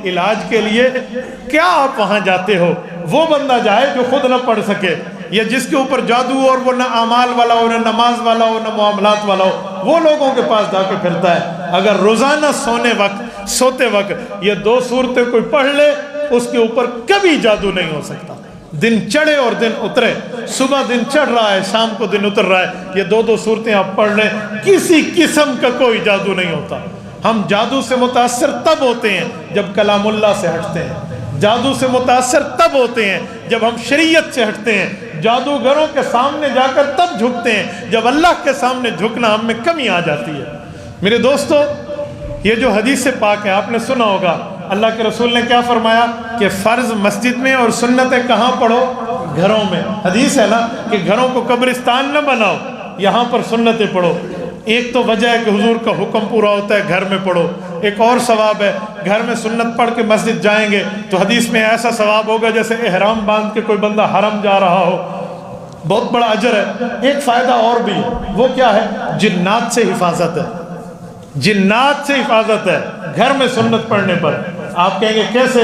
علاج کے لیے کیا آپ وہاں جاتے ہو؟ وہ بندہ جائے جو خود نہ پڑھ سکے، یا جس کے اوپر جادو اور وہ نہ اعمال والا ہو، نہ نماز والا ہو، نہ معاملات والا ہو، وہ لوگوں کے پاس جا کے پھرتا ہے۔ اگر روزانہ سوتے وقت یہ 2 صورتیں کوئی پڑھ لے، اس کے اوپر کبھی جادو نہیں ہو سکتا۔ دن چڑھے اور دن اترے، صبح دن چڑھ رہا ہے، شام کو دن اتر رہا ہے، یہ 2 صورتیں آپ پڑھ لیں، کسی قسم کا کوئی جادو نہیں ہوتا۔ ہم جادو سے متاثر تب ہوتے ہیں جب کلام اللہ سے ہٹتے ہیں، جادو سے متاثر تب ہوتے ہیں جب ہم شریعت سے ہٹتے ہیں، جادوگروں کے سامنے جا کر تب جھکتے ہیں جب اللہ کے سامنے جھکنا ہم میں کمی آ جاتی ہے۔ میرے دوستو، یہ جو حدیث پاک ہے آپ نے سنا ہوگا، اللہ کے رسول نے کیا فرمایا کہ فرض مسجد میں اور سنتیں کہاں پڑھو؟ گھروں میں۔ حدیث ہے نا کہ گھروں کو قبرستان نہ بناؤ، یہاں پر سنتیں پڑھو۔ ایک تو وجہ ہے کہ حضور کا حکم پورا ہوتا ہے گھر میں پڑھو، ایک اور ثواب ہے گھر میں سنت پڑھ کے مسجد جائیں گے تو حدیث میں ایسا ثواب ہوگا جیسے احرام باندھ کے کوئی بندہ حرم جا رہا ہو، بہت بڑا اجر ہے۔ ایک فائدہ اور بھی، وہ کیا ہے؟ جنات سے حفاظت ہے، جنات سے حفاظت ہے گھر میں سنت پڑھنے پر۔ آپ کہیں گے کیسے؟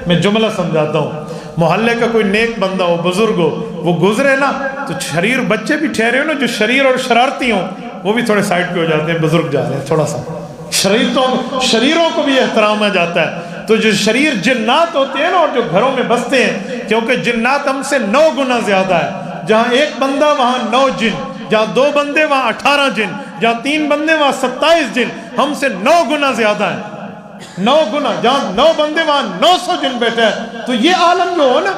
میں جملہ سمجھاتا ہوں۔ محلے کا کوئی نیک بندہ ہو، بزرگ ہو، وہ گزرے نا تو شریر بچے بھی ٹھہرے ہو نا، جو شریر اور شرارتی ہوں وہ بھی تھوڑے سائڈ پہ ہو جاتے ہیں، بزرگ جا رہے ہیں تھوڑا سا، شریروں کو بھی احترام جاتا ہے۔ تو جو شریر جنات ہوتے ہیں نا اور جو گھروں میں بستے ہیں، کیونکہ جنات ہم سے 9 گنا زیادہ ہے، جہاں 1 بندہ وہاں 9 جن، جہاں 2 بندے وہاں 18 جن، جہاں 3 بندے وہاں 27 جن، ہم سے 9 گنا زیادہ ہے، 9 گنا، جہاں 9 بندے وہاں 900 جن بیٹھے ہیں۔ تو یہ عالم جو ہو نا،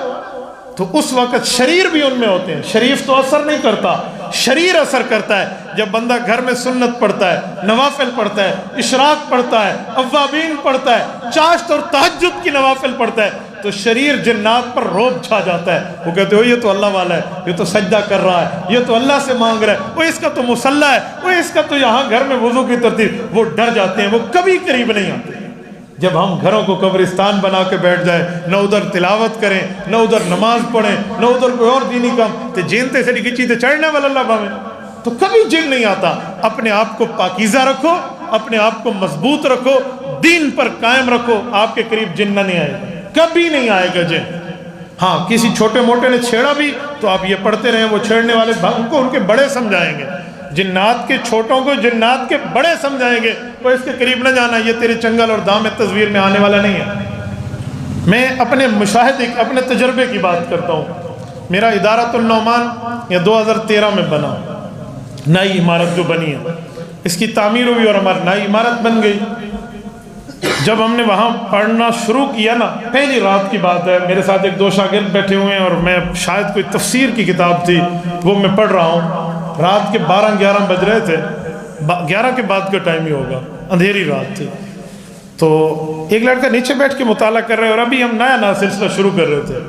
تو اس وقت شریر بھی ان میں ہوتے ہیں۔ شریف تو اثر نہیں کرتا، شریر اثر کرتا ہے۔ جب بندہ گھر میں سنت پڑھتا ہے، نوافل پڑھتا ہے، اشراق پڑھتا ہے، اوابین پڑھتا ہے، چاشت اور تہجد کی نوافل پڑھتا ہے، تو شریر جنات پر روب چھا جاتا ہے۔ وہ کہتے ہو یہ تو اللہ والا ہے، یہ تو سجدہ کر رہا ہے، یہ تو اللہ سے مانگ رہا ہے، وہ اس کا تو مصلی ہے، وہ اس کا تو یہاں گھر میں وضو کی ترتیب۔ وہ ڈر جاتے ہیں، وہ کبھی قریب نہیں آتے۔ جب ہم گھروں کو قبرستان بنا کے بیٹھ جائیں، نہ ادھر تلاوت کریں، نہ ادھر نماز پڑھیں، نہ ادھر کوئی اور دینی کام، تو جینتے سے کچی تے چڑھنے والا اللہ باویں، تو کبھی جن نہیں آتا۔ اپنے آپ کو پاکیزہ رکھو، اپنے آپ کو مضبوط رکھو، دین پر قائم رکھو، آپ کے قریب جن نہیں آئے گا، کبھی نہیں آئے گا جن۔ ہاں کسی چھوٹے موٹے نے چھیڑا بھی تو آپ یہ پڑھتے رہیں، وہ چھیڑنے والے ان کو ان کے بڑے سمجھائیں گے، جنات کے چھوٹوں کو جنات کے بڑے سمجھائیں گے، وہ اس کے قریب نہ جانا، یہ تیرے چنگل اور دام تصویر میں آنے والا نہیں ہے۔ میں اپنے مشاہدے، اپنے تجربے کی بات کرتا ہوں۔ میرا ادارۃ النعمان یہ 2013 میں بنا، نئی عمارت جو بنی ہے، اس کی تعمیر ہوئی اور ہماری نئی عمارت بن گئی۔ جب ہم نے وہاں پڑھنا شروع کیا نا، پہلی رات کی بات ہے، میرے ساتھ 1-2 شاگرد بیٹھے ہوئے ہیں اور میں شاید کوئی تفسیر کی کتاب تھی وہ میں پڑھ رہا ہوں، رات کے 12-11 بج رہے تھے، 11 کے بعد کا ٹائم ہی ہوگا، اندھیری رات تھی۔ تو ایک لڑکا نیچے بیٹھ کے مطالعہ کر رہے اور ابھی ہم نیا سلسلہ شروع کر رہے تھے،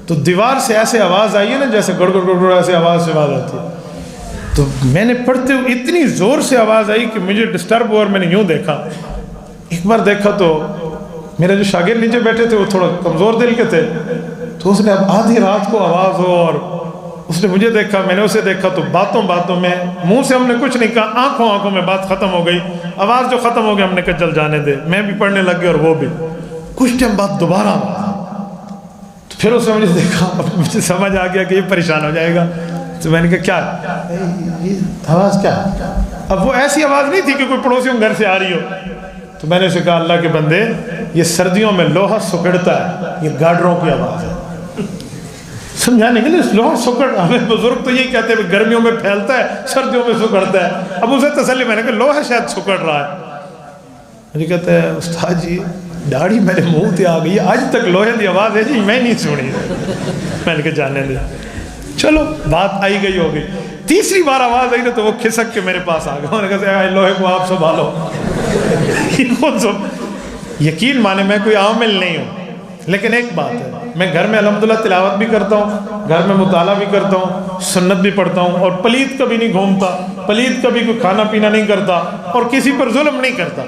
تو دیوار سے ایسے آواز آئی ہے نا جیسے گڑ گڑ گڑ ایسے آواز آتی ہے۔ تو میں نے پڑھتے ہوئے اتنی زور سے آواز آئی کہ مجھے ڈسٹرب ہوا اور میں نے یوں دیکھا، ایک بار دیکھا تو میرے جو شاگرد نیچے بیٹھے تھے وہ تھوڑا کمزور دل کے تھے، تو اس نے اب آدھی رات کو آواز ہو اور اس نے مجھے دیکھا، میں نے اسے دیکھا، تو باتوں میں منہ سے ہم نے کچھ نہیں کہا، آنکھوں میں بات ختم ہو گئی، آواز جو ختم ہو گئی ہم نے کہا چل جانے دے، میں بھی پڑھنے لگ گیا اور وہ بھی۔ کچھ ٹائم بعد دوبارہ تو پھر اس نے مجھے دیکھا، مجھے سمجھ آ گیا کہ یہ پریشان ہو جائے گا، تو میں نے کہا کیا یہ آواز کیا؟ اب وہ ایسی آواز نہیں تھی کہ کوئی پڑوسیوں گھر سے آ رہی ہو، تو میں نے اسے کہا اللہ کے بندے یہ سردیوں میں لوہا سکڑتا ہے، یہ گارڈروں کی آواز ہے، سمجھانے کے لیے لوہا سکڑ، ہمیں بزرگ تو یہی کہتے ہیں گرمیوں میں پھیلتا ہے سردیوں میں سکڑتا ہے۔ اب اسے تسلی، میں نے کہا لوہا شاید سکڑ رہا ہے، مجھے کہتا ہے استاد جی داڑھی میرے منہ تے آ گئی، آج تک لوہے دی آواز ہے جی میں نہیں سنی۔ میں نے کہا جانے دے، چلو بات آئی گئی ہو گئی۔ تیسری بار آواز آئی نا تو وہ کھسک کے میرے پاس آ گیا، میں نے کہا لوہے کو آپ سنبھالو۔ یقین مانے میں کوئی عامل نہیں ہوں، لیکن ایک بات ہے، میں گھر میں الحمدللہ تلاوت بھی کرتا ہوں، گھر میں مطالعہ بھی کرتا ہوں، سنت بھی پڑھتا ہوں، اور پلید کبھی نہیں گھومتا، پلید کبھی کوئی کھانا پینا نہیں کرتا اور کسی پر ظلم نہیں کرتا۔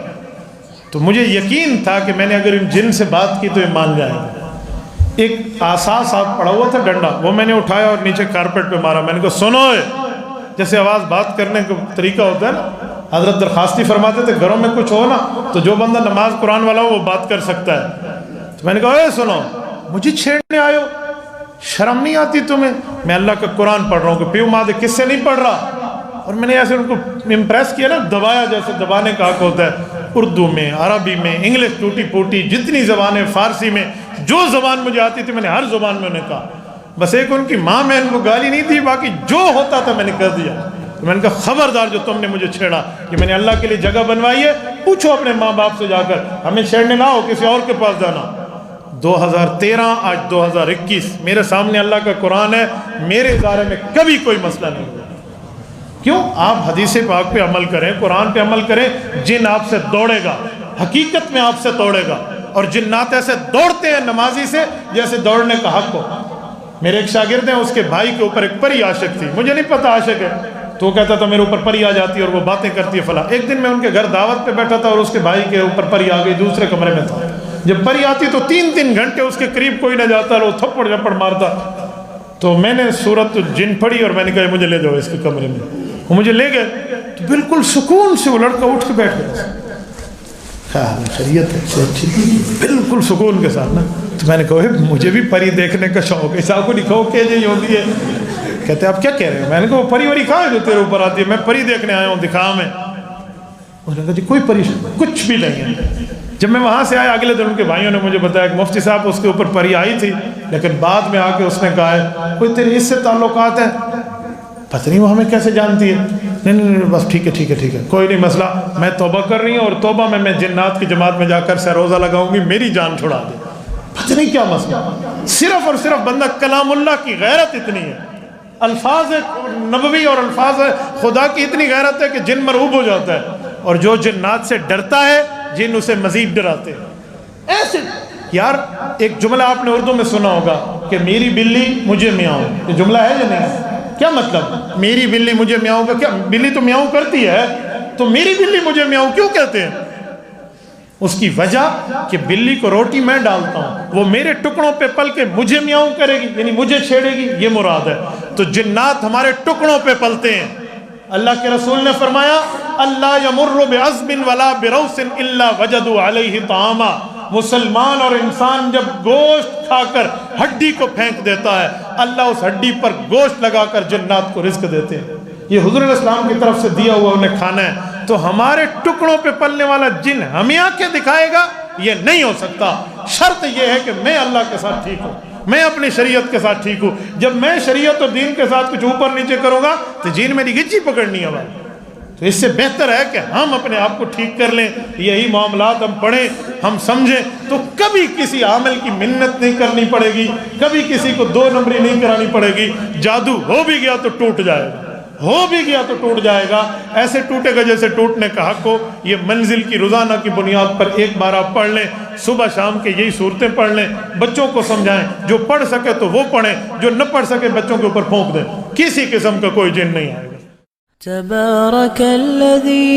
تو مجھے یقین تھا کہ میں نے اگر ان جن سے بات کی تو یہ مان جائیں گے۔ ایک آسا صاحب پڑا ہوا تھا ڈنڈا، وہ میں نے اٹھایا اور نیچے کارپیٹ پہ مارا، میں نے کہا سنو، جیسے آواز بات کرنے کا طریقہ ہوتا ہے نا، حضرت درخواستی فرماتے تھے گھروں میں کچھ ہو نا تو جو بندہ نماز قرآن والا ہو وہ بات کر سکتا ہے، تو میں نے کہا اے سنو، مجھے چھیڑنے آئے ہو، شرم نہیں آتی تمہیں؟ میں اللہ کا قرآن پڑھ رہا ہوں کہ پیو مادے کس سے نہیں پڑھ رہا. اور میں نے ایسے ان کو امپریس کیا نا، دبایا جیسے دبانے کا حق ہوتا ہے. اردو میں، عربی میں، انگلش ٹوٹی پوٹی جتنی زبانیں، فارسی میں جو زبان مجھے آتی تھی میں نے ہر زبان میں انہیں کہا. بس ایک ان کی ماں میں ان کو گالی نہیں دی، باقی جو ہوتا تھا میں نے کہہ دیا. تو میں نے کہا خبردار جو تم نے مجھے چھیڑا، کہ میں نے اللہ کے لیے جگہ بنوائی ہے، پوچھو اپنے ماں باپ سے جا کر، ہمیں چھیڑنے نہ ہو کسی اور کے پاس جانا. 2013 آج 2021 میرے سامنے اللہ کا قرآن ہے، میرے ادارے میں کبھی کوئی مسئلہ نہیں ہوا. کیوں؟ آپ حدیث پاک پہ عمل کریں، قرآن پہ عمل کریں. جن آپ سے دوڑے گا، حقیقت میں آپ سے دوڑے گا. اور جنات ایسے دوڑتے ہیں نمازی سے جیسے دوڑنے کا حق ہو. میرے ایک شاگرد ہیں، اس کے بھائی کے اوپر ایک پری عاشق تھی، مجھے نہیں پتا عاشق ہے، تو وہ کہتا تھا میرے اوپر پری آ جاتی ہے اور وہ باتیں کرتی ہے فلاں. ایک دن میں ان کے گھر دعوت پہ بیٹھا تھا اور اس کے بھائی کے اوپر پری آ گئی، دوسرے کمرے میں تھا. جب پری آتی تو 3 گھنٹے اس کے قریب کوئی نہ جاتا اور وہ تھپڑ جھپڑ مارتا. تو میں نے سورۃ الجن پڑھی اور میں نے کہا مجھے لے جاؤ اس کے کمرے میں. وہ مجھے لے گئے تو بالکل سکون سے وہ لڑکا اٹھ کے بیٹھ گیا. شریعت ہے بالکل سکون کے ساتھ نا. تو میں نے کہا مجھے بھی پری دیکھنے کا شوق ہے. صاحب کو دکھاؤ کہ جی ہوتی ہے. کہتے ہیں آپ کیا کہہ رہے ہیں؟ میں نے کہا پری وری کہاں ہے جو تیرے اوپر آتی ہے؟ میں پری دیکھنے آیا ہوں، دکھا میں. انہوں نے کہا جی کوئی پری کچھ بھی نہیں ہے. جب میں وہاں سے آیا اگلے دن ان کے بھائیوں نے مجھے بتایا کہ مفتی صاحب اس کے اوپر پری آئی تھی، لیکن بعد میں آ کے اس نے کہا ہے کوئی تیرے اس سے تعلقات ہیں، پتہ نہیں وہ ہمیں کیسے جانتی ہے. نہیں بس ٹھیک ہے کوئی نہیں مسئلہ، میں توبہ کر رہی ہوں اور توبہ میں جنات کی جماعت میں جا کر سے روزہ لگاؤں گی، میری جان چھڑا دے. پتہ نہیں کیا مسئلہ. صرف اور صرف بندہ کلام اللہ کی غیرت اتنی ہے، الفاظ نبوی اور الفاظ خدا کی اتنی غیرت ہے کہ جن مرعوب ہو جاتا ہے. اور جو جنات سے ڈرتا ہے جن اسے مزید ڈراتے ہیں. ایسے یار ایک جملہ آپ نے اردو میں سنا ہوگا کہ میری بلی مجھے میاؤں. یہ جملہ ہے یا نہیں؟ کیا مطلب؟ میری بلی مجھے میاؤں کا کیا؟ بلی تو میاؤں کرتی ہے، تو میری بلی مجھے میاؤں کیوں کہتے ہیں؟ اس کی وجہ کہ بلی کو روٹی میں ڈالتا ہوں، وہ میرے ٹکڑوں پہ پل کے مجھے میاؤں کرے گی، یعنی مجھے چھیڑے گی، یہ مراد ہے. تو جنات ہمارے ٹکڑوں پہ پلتے ہیں. اللہ کے رسول نے فرمایا اللہ یمر بعظم ولا بروث الا وجدوا علیہ طعاما. مسلمان اور انسان جب گوشت کھا کر ہڈی کو پھینک دیتا ہے، اللہ اس ہڈی پر گوشت لگا کر جنات کو رزق دیتے ہیں. یہ حضور علیہ السلام کی طرف سے دیا ہوا انہیں کھانا ہے. تو ہمارے ٹکڑوں پہ پلنے والا جن ہمیں آنکھیں دکھائے گا یہ نہیں ہو سکتا. شرط یہ ہے کہ میں اللہ کے ساتھ ٹھیک ہوں، میں اپنی شریعت کے ساتھ ٹھیک ہوں. جب میں شریعت اور دین کے ساتھ کچھ اوپر نیچے کروں گا تو جین میری گچی پکڑنی ہے. تو اس سے بہتر ہے کہ ہم اپنے آپ کو ٹھیک کر لیں. یہی معاملات ہم پڑھیں، ہم سمجھیں، تو کبھی کسی عامل کی منت نہیں کرنی پڑے گی، کبھی کسی کو 2 نمبری نہیں کرانی پڑے گی. جادو ہو بھی گیا تو ٹوٹ جائے گا، ہو بھی گیا تو ٹوٹ جائے گا. ایسے ٹوٹے گا جیسے ٹوٹنے کا حق ہو. یہ منزل کی روزانہ کی بنیاد پر ایک بار آپ پڑھ لیں، صبح شام کے یہی صورتیں پڑھ لیں، بچوں کو سمجھائیں. جو پڑھ سکے تو وہ پڑھیں، جو نہ پڑھ سکے بچوں کے اوپر پھونک دیں. کسی قسم کا کوئی جن نہیں آئے گا. تبارک الذی